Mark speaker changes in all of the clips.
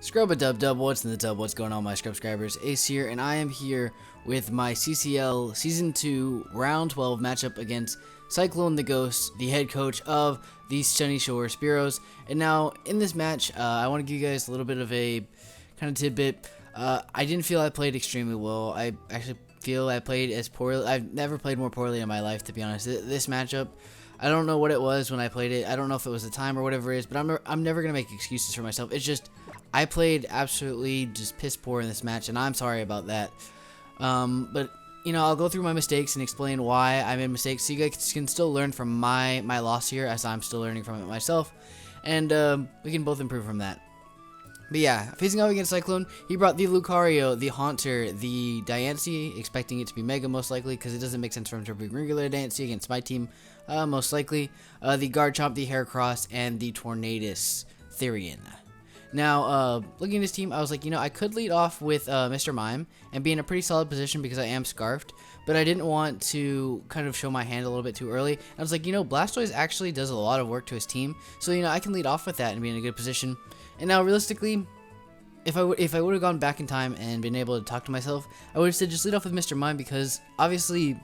Speaker 1: Scrub-a-dub-dub, what's in the tub, what's going on my subscribers? Ace here, and I am here with my CCL Season 2 Round 12 matchup against Cyclone the Ghost, the head coach of the Sunyshore Sparrows. And now, in this match, I want to give you guys a little bit of a kind of tidbit. I didn't feel I played extremely well. I actually feel I played as poorly. I've never played more poorly in my life, to be honest. This matchup, I don't know what it was when I played it. I don't know if it was the time or whatever it is, but I'm never going to make excuses for myself. It's just, I played absolutely just piss poor in this match, and I'm sorry about that. But, you know, I'll go through my mistakes and explain why I made mistakes, so you guys can still learn from my loss here, as I'm still learning from it myself, and we can both improve from that. But yeah, facing off against Cyclone, he brought the Lucario, the Haunter, the Diancie, expecting it to be Mega most likely, because it doesn't make sense for him to bring regular Diancie against my team, most likely. The Garchomp, the Heracross, and the Tornadus Therian. Now, looking at his team, I was like, you know, I could lead off with Mr. Mime and be in a pretty solid position because I am Scarfed, but I didn't want to kind of show my hand a little bit too early. I was like, you know, Blastoise actually does a lot of work to his team, so, you know, I can lead off with that and be in a good position. And now, realistically, if I would have gone back in time and been able to talk to myself, I would have said just lead off with Mr. Mime because, obviously,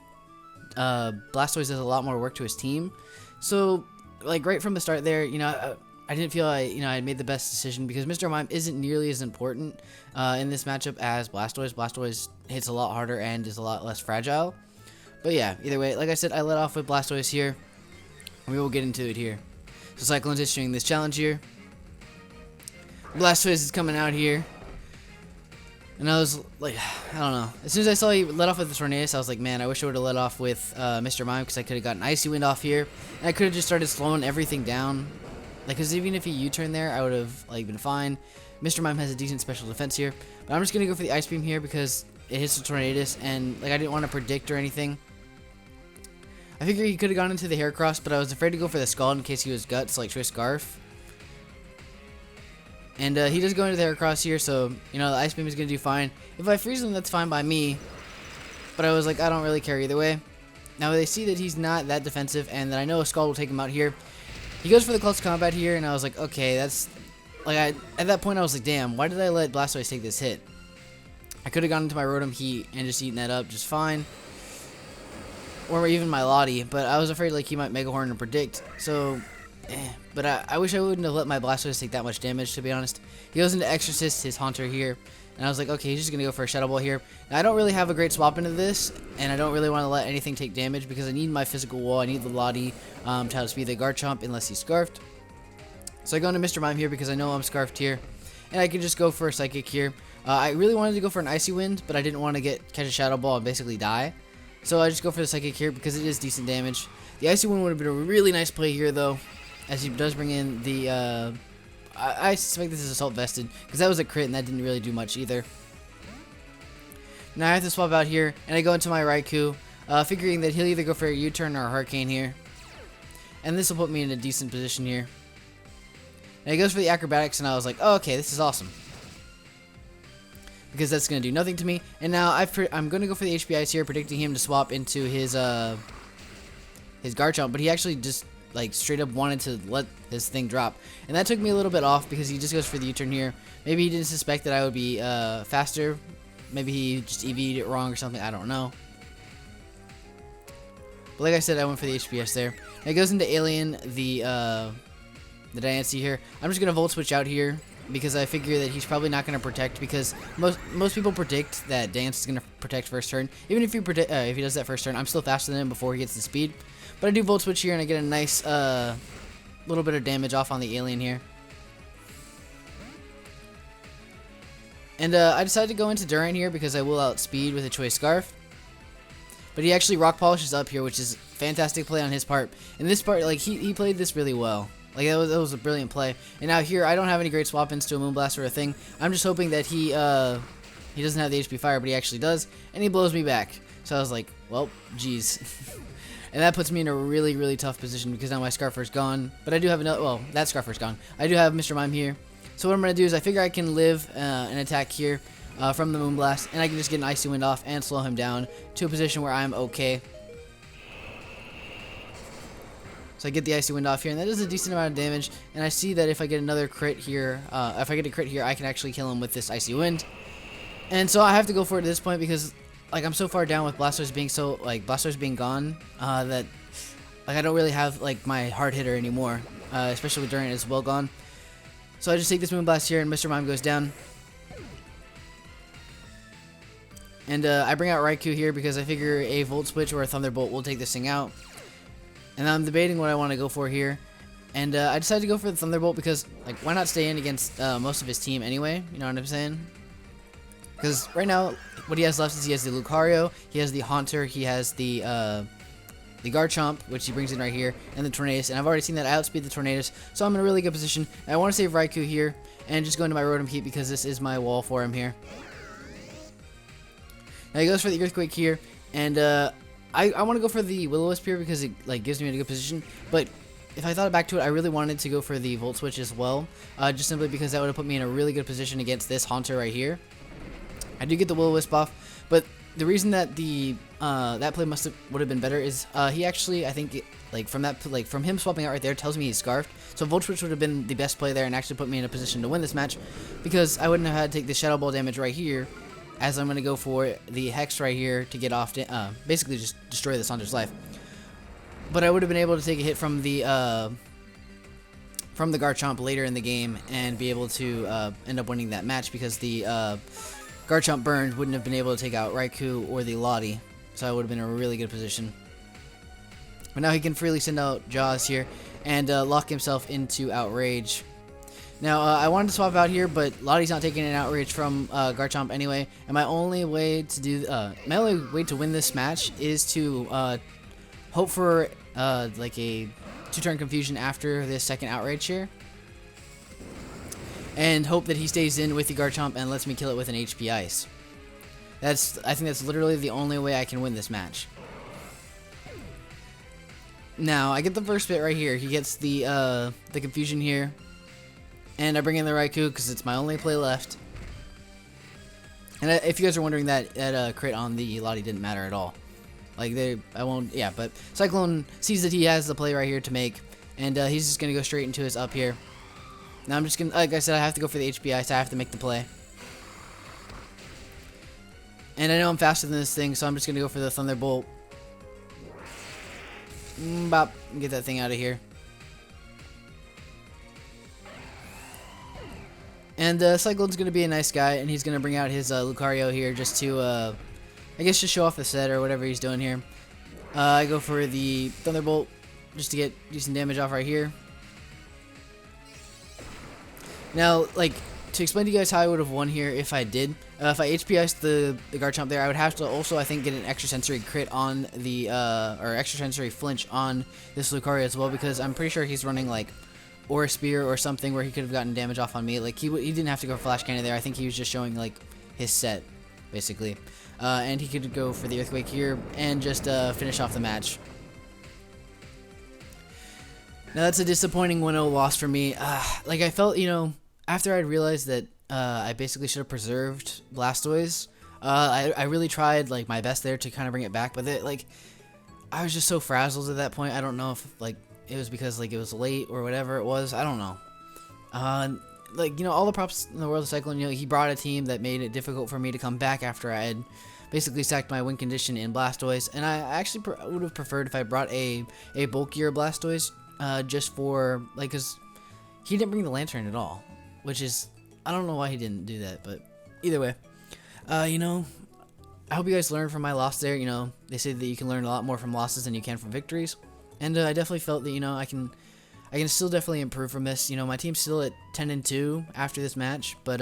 Speaker 1: Blastoise does a lot more work to his team. So, like, right from the start there, you know, I didn't feel I had made the best decision because Mr. Mime isn't nearly as important in this matchup as Blastoise. Blastoise hits a lot harder and is a lot less fragile. But yeah, either way, like I said, I let off with Blastoise here. We will get into it here. So Cyclone's issuing this challenge here. Blastoise is coming out here. And I was like, I don't know. As soon as I saw he let off with the Tornadus, I was like, man, I wish I would have let off with Mr. Mime because I could have gotten Icy Wind off here. And I could have just started slowing everything down. Like, because even if he U-turned there, I would have, like, been fine. Mr. Mime has a decent special defense here. But I'm just going to go for the Ice Beam here because it hits the Tornadus. And, like, I didn't want to predict or anything. I figured he could have gone into the Heracross, but I was afraid to go for the Scald in case he was Guts, like Twist Scarf. And he does go into the Heracross here, so, you know, the Ice Beam is going to do fine. If I freeze him, that's fine by me. But I was like, I don't really care either way. Now, they see that he's not that defensive and that I know a Scald will take him out here. He goes for the Close Combat here, and I was like, okay, that's... Like, at that point, I was like, damn, why did I let Blastoise take this hit? I could have gone into my Rotom Heat and just eaten that up just fine. Or even my Lottie, but I was afraid, like, he might Mega Horn and Predict, so... But I wish I wouldn't have let my Blastoise take that much damage, to be honest. He goes into Exorcist, his Haunter here, and I was like, okay, he's just going to go for a Shadow Ball here. Now, I don't really have a great swap into this, and I don't really want to let anything take damage because I need my physical wall. I need the Lottie to outspeed the Garchomp unless he's Scarfed. So I go into Mr. Mime here because I know I'm Scarfed here, and I can just go for a Psychic here. I really wanted to go for an Icy Wind, but I didn't want to catch a Shadow Ball and basically die. So I just go for the Psychic here because it is decent damage. The Icy Wind would have been a really nice play here, though, as he does bring in the... I suspect this is Assault Vested, because that was a crit and that didn't really do much either. Now I have to swap out here, and I go into my Raikou, figuring that he'll either go for a U-turn or a Hurricane here. And this will put me in a decent position here. And he goes for the Acrobatics, and I was like, oh, okay, this is awesome. Because that's going to do nothing to me. And now I'm going to go for the HP Ice here, predicting him to swap into his Garchomp, but he actually just... like straight up wanted to let his thing drop, and that took me a little bit off because he just goes for the U-turn here. Maybe he didn't suspect that I would be faster. Maybe he just EV'd it wrong or something. I don't know. But like I said, I went for the HPS there. Now it goes into Alien, the Diancie here. I'm just gonna Volt Switch out here because I figure that he's probably not gonna protect because most people predict that Dance is gonna protect first turn. Even if if he does that first turn, I'm still faster than him before he gets the speed. But I do Volt Switch here, and I get a nice little bit of damage off on the Alien here. And I decided to go into Durant here because I will outspeed with a Choice Scarf. But he actually Rock Polishes up here, which is fantastic play on his part. And this part, like, he played this really well. Like, that was a brilliant play. And now here, I don't have any great swap-ins to a Moonblast or a thing. I'm just hoping that he doesn't have the HP Fire, but he actually does. And he blows me back. So I was like, well, geez. And that puts me in a really, really tough position because now my Scarfer's gone. But I do have another... Well, that Scarfer's gone. I do have Mr. Mime here. So what I'm going to do is I figure I can live an attack here from the Moonblast. And I can just get an Icy Wind off and slow him down to a position where I'm okay. So I get the Icy Wind off here, and that does a decent amount of damage. And I see that if I get another crit here, if I get a crit here, I can actually kill him with this Icy Wind. And so I have to go for it at this point because, like, I'm so far down with Blastoise being gone, that, like, I don't really have, like, my hard hitter anymore, especially with Durant as well gone. So I just take this Moonblast here, and Mr. Mime goes down. And I bring out Raikou here because I figure a Volt Switch or a Thunderbolt will take this thing out. And I'm debating what I want to go for here. And I decided to go for the Thunderbolt because, like, why not stay in against most of his team anyway? You know what I'm saying? Because right now, what he has left is he has the Lucario, he has the Haunter, he has the Garchomp, which he brings in right here, and the Tornadus. And I've already seen that I outspeed the Tornadus, so I'm in a really good position. And I want to save Raikou here and just go into my Rotom Heat because this is my wall for him here. Now he goes for the Earthquake here, and I want to go for the Will-O-Wisp here because it, like, gives me a good position. But if I thought back to it, I really wanted to go for the Volt Switch as well, just simply because that would have put me in a really good position against this Haunter right here. I do get the Will-O-Wisp off, but the reason that the that play would have been better is he actually, I think, from him swapping out right there tells me he's Scarfed. So Volt Switch would have been the best play there and actually put me in a position to win this match because I wouldn't have had to take the Shadow Ball damage right here, as I'm going to go for the Hex right here to get off, basically just destroy this Haunter's life. But I would have been able to take a hit from the Garchomp later in the game and be able to end up winning that match because the Garchomp burned wouldn't have been able to take out Raikou or the Lottie, so I would have been in a really good position. But now he can freely send out Jaws here and lock himself into Outrage. Now, I wanted to swap out here, but Lottie's not taking an Outrage from Garchomp anyway, and my only way to win this match is to hope for like a 2-turn confusion after this second Outrage here, and hope that he stays in with the Garchomp and lets me kill it with an HP Ice. I think that's literally the only way I can win this match. Now, I get the first bit right here. He gets the confusion here. And I bring in the Raikou because it's my only play left. And if you guys are wondering, that crit on the Lottie didn't matter at all. Like, but Cyclone sees that he has the play right here to make. And he's just going to go straight into his up here. Now I'm just going to, like I said, I have to go for the HP Ice. I have to make the play. And I know I'm faster than this thing, so I'm just going to go for the Thunderbolt. Bop. Get that thing out of here. And Cyclone's going to be a nice guy, and he's going to bring out his Lucario here just to, I guess, just show off the set or whatever he's doing here. I go for the Thunderbolt just to get decent damage off right here. Now, like, to explain to you guys how I would have won here if I did, if I HP Iced the Garchomp there, I would have to also, I think, get an extrasensory crit on the, or extrasensory flinch on this Lucario as well, because I'm pretty sure he's running, like, or a Spear or something where he could have gotten damage off on me. Like, he didn't have to go Flash Cannon there. I think he was just showing, like, his set, basically. And he could go for the Earthquake here and just finish off the match. Now, that's a disappointing 1-0 loss for me. Like, I felt, you know, after I'd realized that I basically should have preserved Blastoise, I really tried, like, my best there to kind of bring it back. But, like, I was just so frazzled at that point. I don't know if, like, it was because, like, it was late or whatever it was. I don't know. Like, you know, all the props in the world of Cyclone, you know, he brought a team that made it difficult for me to come back after I had basically sacked my win condition in Blastoise. And I actually would have preferred if I brought a bulkier Blastoise, just for, like, because he didn't bring the Lantern at all. Which is, I don't know why he didn't do that, but either way. You know, I hope you guys learned from my loss there. You know, they say that you can learn a lot more from losses than you can from victories. And I definitely felt that, you know, I can still definitely improve from this. You know, my team's still at 10-2 after this match, but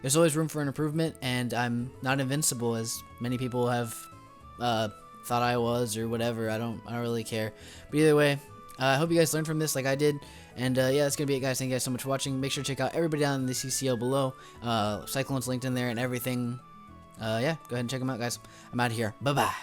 Speaker 1: there's always room for an improvement, and I'm not invincible as many people have thought I was or whatever. I don't really care. But either way, I hope you guys learned from this like I did. And yeah, that's gonna be it, guys. Thank you guys so much for watching. Make sure to check out everybody down in the CCL below. Cyclone's linked in there and everything. Yeah, go ahead and check them out, guys. I'm out of here. Bye bye.